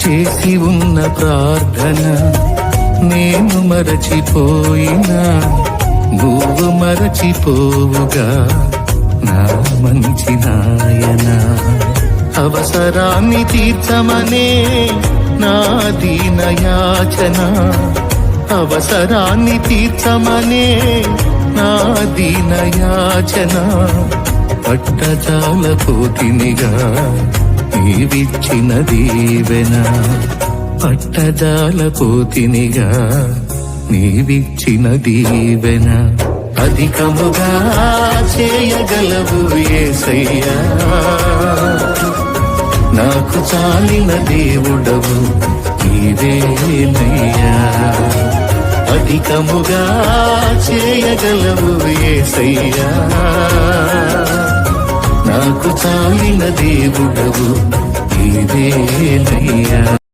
చేసి ఉన్న ప్రార్థన నేను మరచిపోయినా నువ్వు మరచిపోవుగా నా మంచి నాయనా. అవసరాన్ని తీర్చమనే నా దీన యాచన, అవసరాన్ని తీర్చమనే నా దీన యాచన. పట్టజాలపోతినిగా నీవిచ్చిన దీవెన, పట్టజాలపోతినిగా నీవిచ్చిన దీవెన. అధికముగా చేయగలవు యేసయ్యా, నాకు చాలిన దేవుడవు నీవేనయ్యా. అధికముగా చేయగలవు యేసయ్యా, నాకు చాలిన దేవుడవు నీవేనయ్యా.